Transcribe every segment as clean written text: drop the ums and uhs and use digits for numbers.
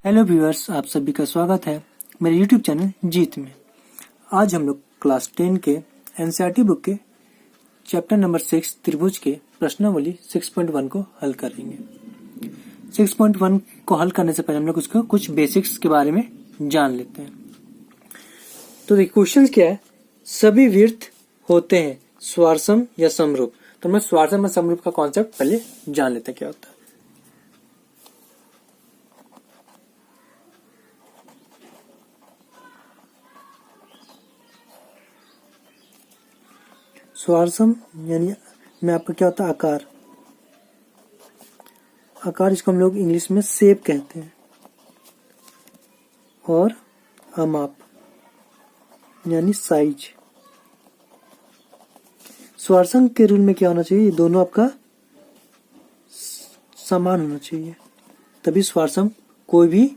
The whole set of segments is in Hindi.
हेलो व्यूअर्स, आप सभी का स्वागत है मेरे यूट्यूब चैनल जीत में। आज हम लोग क्लास 10 के एनसीईआरटी बुक के चैप्टर नंबर 6 त्रिभुज के प्रश्नावली 6.1 को हल करेंगे। 6.1 को हल करने से पहले हम लोग उसको कुछ बेसिक्स के बारे में जान लेते हैं। तो देखिए क्वेश्चन क्या है, सभी वृत्त होते हैं स्वारसम या समरूप। तो मैं स्वारसम और समरूप का कॉन्सेप्ट पहले जान लेते हैं क्या होता है। स्वारसम यानी में आपका क्या होता है, आकार। आकार इसको हम लोग इंग्लिश में शेप कहते हैं। और अमाप यानी साइज। स्वारसम के रूल में क्या होना चाहिए, दोनों आपका समान होना चाहिए, तभी स्वारसम कोई भी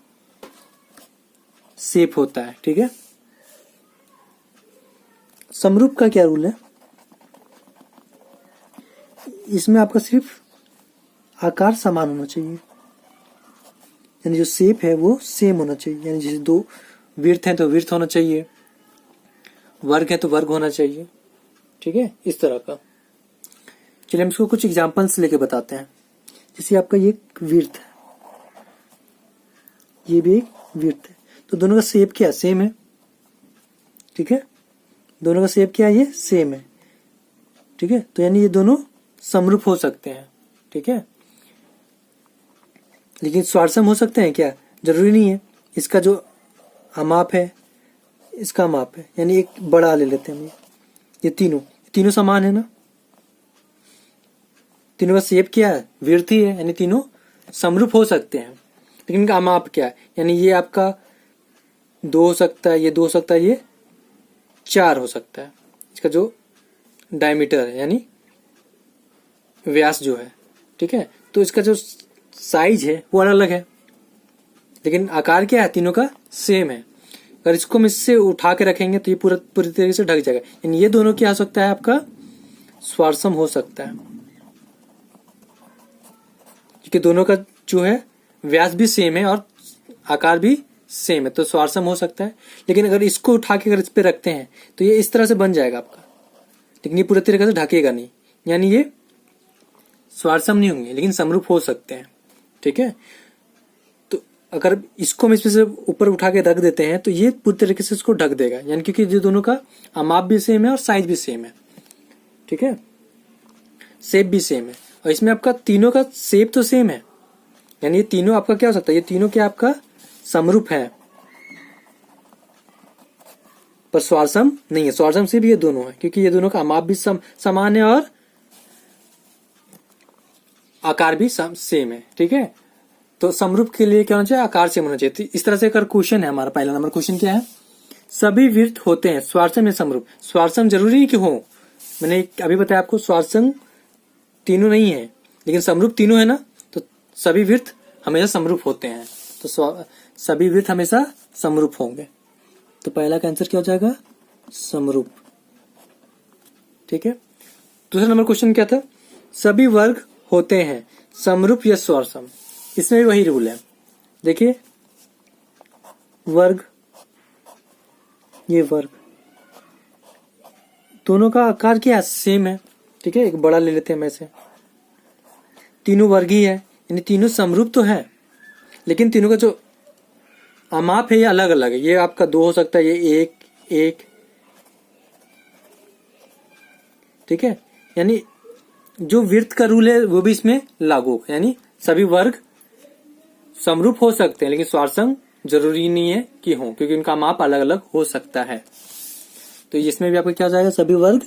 शेप होता है। ठीक है। समरूप का क्या रूल है, इसमें आपका सिर्फ आकार समान होना चाहिए, यानी जो शेप है वो सेम होना चाहिए। यानी जैसे दो वृत्त हैं तो वृत्त होना चाहिए, वर्ग है तो वर्ग होना चाहिए। ठीक है, इस तरह का। चलिए हम इसको कुछ एग्जांपल्स लेके बताते हैं। जैसे आपका ये वृत्त है, ये भी एक वृत्त है, तो दोनों का शेप क्या सेम है। ठीक है, दोनों का शेप क्या है, ये सेम है। ठीक है, तो यानी ये दोनों समरूप हो सकते हैं। ठीक है, लेकिन स्वारसम हो सकते हैं क्या, जरूरी नहीं है। इसका जो अमाप है इसका अमाप है, यानी एक बड़ा ले लेते हैं हम। ये तीनों समान है ना, तीनों का शेप क्या है, वृत्त ही है, यानी तीनों समरूप हो सकते हैं। लेकिन इनका अमाप क्या है, यानी ये आपका 2 हो सकता है, ये 2 हो सकता है, ये 4 हो सकता है। इसका जो डायमीटर है यानी व्यास जो है। ठीक है, तो इसका जो साइज है वो अलग अलग है, लेकिन आकार क्या है, तीनों का सेम है। अगर इसको हम इससे उठा के रखेंगे तो ये पूरी तरीके से ढक जाएगा, यानी ये दोनों क्या हो सकता है, आपका स्वारसम हो सकता है, क्योंकि दोनों का जो है व्यास भी सेम है और आकार भी सेम है, तो स्वारसम हो सकता है। लेकिन अगर इसको उठा के अगर इस पे रखते हैं तो ये इस तरह से बन जाएगा आपका, लेकिन ये पूरी तरीके से ढकेगा नहीं, यानी ये स्वारसम नहीं होंगे, लेकिन समरूप हो सकते हैं। ठीक है, तो अगर इसको हम इसमें से ऊपर उठा के रख देते हैं तो ये पूरी तरीके से इसको ढक देगा, यानी क्योंकि ये दोनों का अमाप भी सेम है और साइज भी सेम है। ठीक है, शेप भी सेम है, और इसमें आपका तीनों का शेप तो सेम है, यानी ये तीनों आपका क्या हो सकता है, ये तीनों क्या आपका समरूप है, पर स्वारसम नहीं है। स्वारसम से भी ये दोनों है, क्योंकि ये दोनों का अमाप भी समान है और आकार भी सेम है। ठीक है, तो समरूप के लिए क्या होना चाहिए, आकार सेम होना चाहिए। तो इस तरह से अगर क्वेश्चन है हमारा, पहला नंबर क्वेश्चन क्या है, सभी वृत्त होते हैं स्वारसम या समरूप। स्वारसम जरूरी नहीं कि हो, मैंने अभी बताया आपको, स्वारसम तीनों नहीं है लेकिन समरूप तीनों है ना, तो सभी वृत्त हमेशा समरूप होते हैं, तो सभी वृत्त हमेशा समरूप होंगे। तो पहला का आंसर क्या हो जाएगा, समरूप। ठीक है, दूसरा नंबर क्वेश्चन क्या था, सभी वर्ग होते हैं समरूप या स्वारसम। इसमें भी वही रूल है। देखिए वर्ग, ये वर्ग, दोनों का आकार क्या सेम है। ठीक है, एक बड़ा ले लेते हैं, मैं से तीनों वर्ग ही है, यानी तीनों समरूप तो है, लेकिन तीनों का जो अमाप है ये अलग अलग है। ये आपका 2 हो सकता है, ये 1। ठीक है, यानी जो वृत्त का रूल है वो भी इसमें लागू होगा, यानी सभी वर्ग समरूप हो सकते हैं, लेकिन स्वारसम जरूरी नहीं है कि हो, क्योंकि उनका माप अलग अलग हो सकता है। तो इसमें भी आपका क्या हो जाएगा, सभी वर्ग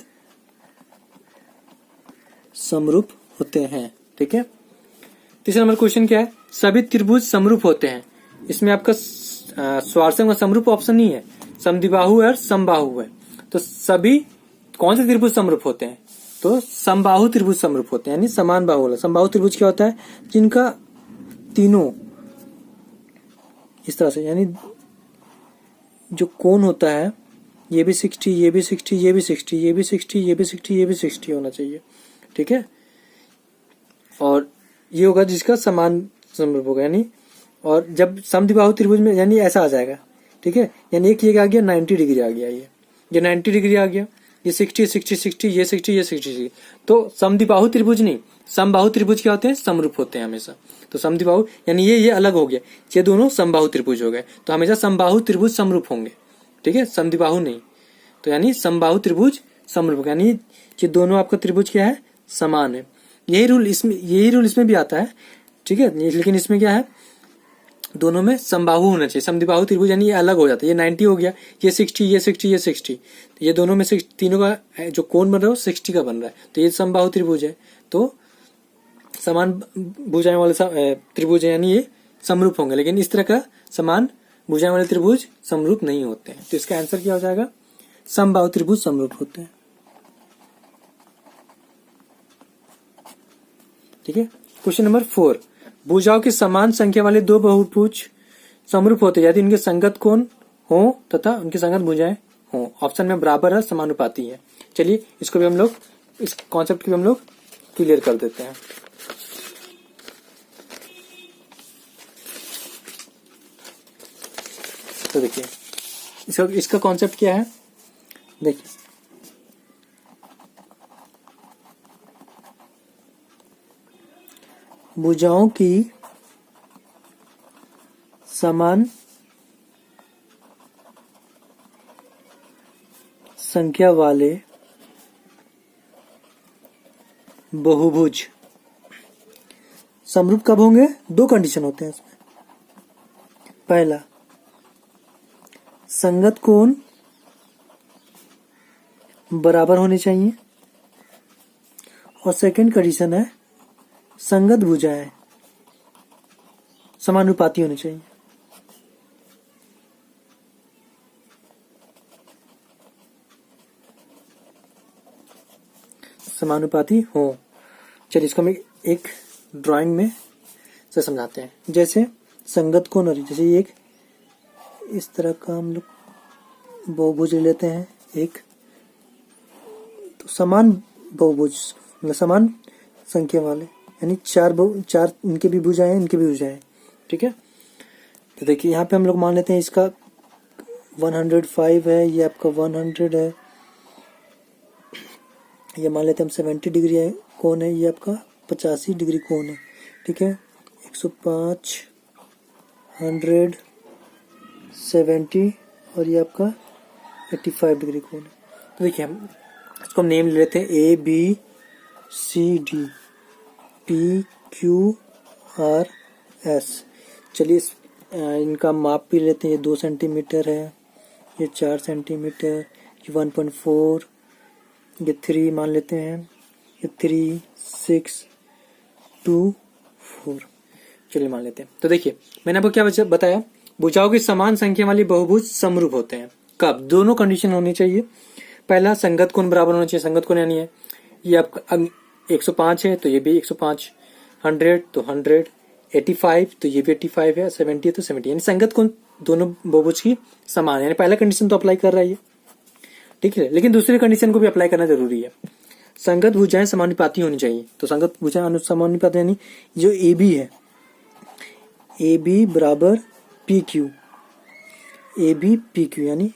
समरूप होते हैं। ठीक है, तीसरा नंबर क्वेश्चन क्या है, सभी त्रिभुज समरूप होते हैं। इसमें आपका स्वारसम का समरूप ऑप्शन नहीं है, समद्विबाहु है और समबाहु है। तो सभी कौन से त्रिभुज समरूप होते हैं, तो समबाहु त्रिभुज समरूप होते हैं, यानी समान बाहु वाला। समबाहु त्रिभुज क्या होता है, जिनका तीनों इस तरह से, यानी जो कोण होता है ये भी 60, ये भी 60, ये भी 60, ये भी 60, ये भी 60, ये भी 60 होना चाहिए। ठीक है, और ये होगा जिसका समान समरूप होगा, यानी और जब समद्विबाहु त्रिभुज में यानी ऐसा आ जाएगा, ठीक है, यानी एक ये आ गया 90 डिग्री आ गया, ये 90 डिग्री आ गया, ये 60 60 60, ये 60 ये 60। तो समद्विबाहु त्रिभुज नहीं, समबाहु त्रिभुज क्या होते हैं, समरूप होते हैं हमेशा। तो समद्विबाहु यानी ये अलग हो गया, ये दोनों समबाहु त्रिभुज हो गए, तो हमेशा समबाहु त्रिभुज समरूप होंगे, ठीक है, समद्विबाहु नहीं। तो यानी समबाहु त्रिभुज समरूप, यानी ये दोनों आपका त्रिभुज क्या है, समान है। यही रूल इसमें भी आता है, ठीक है, लेकिन इसमें क्या है, दोनों में समबाहु होना चाहिए। समद्विबाहु त्रिभुज यानी ये अलग हो जाता है, ये 90 हो गया, ये 60 ये 60 ये 60, तो ये दोनों में से तीनों का जो कोण बन रहा है वो 60 का बन रहा है, तो ये समबाहु त्रिभुज है। तो समान भुजाएं वाले त्रिभुज है, यानी ये समरूप होंगे, लेकिन इस तरह का समान भुजाएं वाले त्रिभुज समरूप नहीं होते हैं। तो इसका आंसर क्या हो जाएगा, समबाहु त्रिभुज समरूप होते हैं, ठीक है। क्वेश्चन नंबर 4, भुजाओं की समान संख्या वाले दो बहुभुज समरूप होते हैं यदि उनके संगत कोण हो तथा उनकी संगत भुजाएं हो। ऑप्शन में बराबर है, समानुपाती है। चलिए इसको भी हम लोग, इस कॉन्सेप्ट को भी हम लोग क्लियर कर देते हैं। तो देखिए इसका कॉन्सेप्ट क्या है, देखिए भुजाओं की समान संख्या वाले बहुभुज समरूप कब होंगे, दो कंडीशन होते हैं इसमें। पहला, संगत कोण बराबर होने चाहिए, और सेकंड कंडीशन है संगत भुजाएं समानुपाती होनी चाहिए। समानुपाती हो। चलिए इसको हम एक ड्राइंग में से समझाते हैं। जैसे संगत कोण, और जैसे एक इस तरह का हम लोग बहुभुज लेते हैं एक, तो समान बहुभुज मतलब समान संख्या वाले, यानी चार इनके भी भुजाएं हैं, इनके भी भुजाएं हैं, ठीक है। तो देखिए यहाँ पे हम लोग मान लेते हैं इसका 105 है, ये आपका 100 है, ये मान लेते हैं हम 70 डिग्री है कोण है, ये आपका 85 डिग्री कोण है, ठीक है। 105 100 70 और ये आपका 85 डिग्री कोण है। तो देखिए हम इसको नेम ले लेते हैं A B C D P Q R S. चलिए इनका माप भी लेते हैं। ये 2 सेंटीमीटर है, ये 4 सेंटीमीटर, ये 1.4, ये 3 मान लेते हैं, ये 3 6 2 4, चलिए मान लेते हैं। तो देखिए मैंने आपको क्या बताया, भुजाओं की समान संख्या वाली बहुभुज समरूप होते हैं कब, दोनों कंडीशन होनी चाहिए। पहला, संगत कोण बराबर होना चाहिए। संगत कोण यानी है ये आपका 105 है तो ये भी 105, 100 तो 100, 85 तो ये भी 85 है, 70 तो 70, यानी संगत कोण दोनों बहुभुज की समान है। यानी पहला कंडीशन तो अप्लाई कर रहा है ये, ठीक है, लेकिन दूसरी कंडीशन को भी अप्लाई करना जरूरी है। संगत भुजाएं समानुपाती होनी चाहिए। तो संगत भुजाएं समानुपाती यानी जो ए बी है, ए बी बराबर P Q, A B P Q, यानी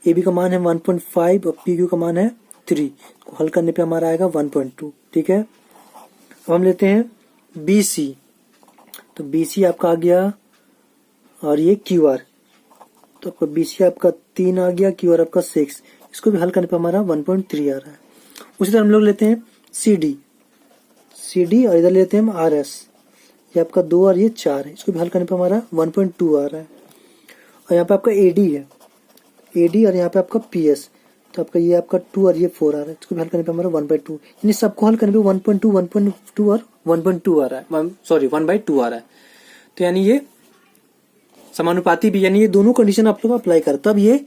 ए बी का मान है 1.5 और पी क्यू का मान है 3, को हल करने पे हमारा आएगा 1.2, ठीक है। अब हम लेते हैं बी सी, तो बी सी आपका आ गया और ये क्यू आर, तो आपका बी सी आपका 3 आ गया, क्यू आर आपका 6, इसको भी हल करने पे हमारा 1.3 आ रहा है। उसी तरह हम लोग लेते हैं सी डी और इधर लेते हैं हम आर एस, ये आपका 2 और ये 4 है, इसको भी हल करने पे हमारा 1.2 आ रहा है। और यहाँ पे आपका एडी है, एडी और यहाँ पे आपका पीएस, तो आपका ये आपका 2 और ये 4 आ रहा है, इसको भी हल करने पे हमारा 1/2, यानी सबको हल करने पे 1.2 1.2 और 1.2 आ रहा है, सॉरी 1/2 आ रहा है। तो यानी ये समानुपाती भी, यानी ये दोनों कंडीशन आप लोग अप्लाई कर तब ये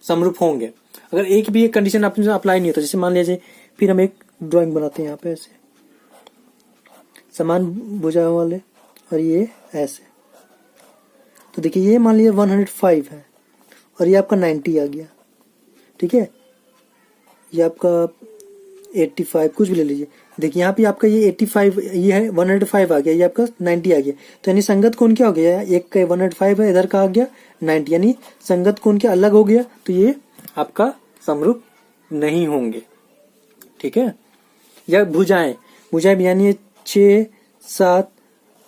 समरूप होंगे। अगर एक भी एक कंडीशन आपने अप्लाई नहीं होता, जैसे मान लीजिए, फिर हम एक ड्राइंग बनाते हैं यहाँ पे ऐसे समान भुजाओं वाले और ये ऐसे, तो देखिए ये मान लीजिए 105 है और ये आपका 90 आ गया, ठीक है, ये आपका 85 कुछ भी ले लीजिए। देखिए यहाँ पे आपका ये 85 ये है 105 आ गया, ये आपका 90 आ गया। तो यानी संगत कोण क्या हो गया, एक का 105 है, इधर का आ गया 90, यानी संगत कोण क्या अलग हो गया, तो ये आपका समरूप नहीं होंगे। ठीक है। या भुजाएं, भुजाएं भी यानी 6 7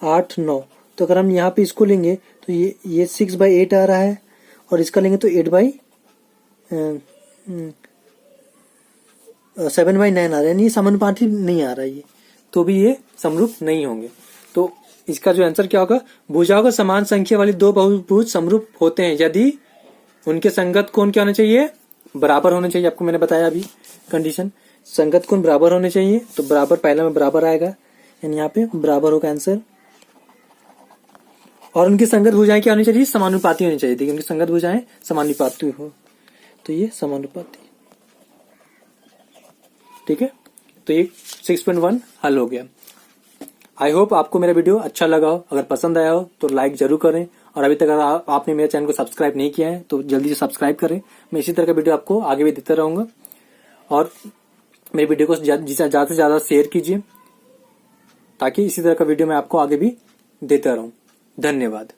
8 9, तो अगर हम यहाँ पे इसको लेंगे तो ये 6/8 आ रहा है, और इसका लेंगे तो 7/9 आ रहा है, यानी समानुपाती नहीं आ रहा है ये, तो भी ये समरूप नहीं होंगे। तो इसका जो आंसर क्या होगा, भुजाओं का समान संख्या वाली दो बहुभुज समरूप होते हैं यदि उनके संगत कोण क्या होने चाहिए, बराबर होने चाहिए। आपको मैंने बताया अभी कंडीशन, संगत कोण बराबर होने चाहिए, तो बराबर पहला में बराबर आएगा, यानी यहाँ पे बराबर होगा आंसर। और उनकी संगत भुजाएं क्या होनी चाहिए, समानुपाती होनी चाहिए। देखिए उनकी संगत भुजाएं समानुपाती हो, तो ये समानुपाती। ठीक है, तो ये 6.1 हल हो गया। आई होप आपको मेरा वीडियो अच्छा लगा हो। अगर पसंद आया हो तो लाइक जरूर करें, और अभी तक अगर आपने मेरे चैनल को सब्सक्राइब नहीं किया है तो जल्दी से सब्सक्राइब करें। मैं इसी तरह का वीडियो आपको आगे भी देता रहूंगा, और मेरे वीडियो को ज्यादा से ज्यादा शेयर कीजिए, ताकि इसी तरह का वीडियो मैं आपको आगे भी देता रहूं। धन्यवाद।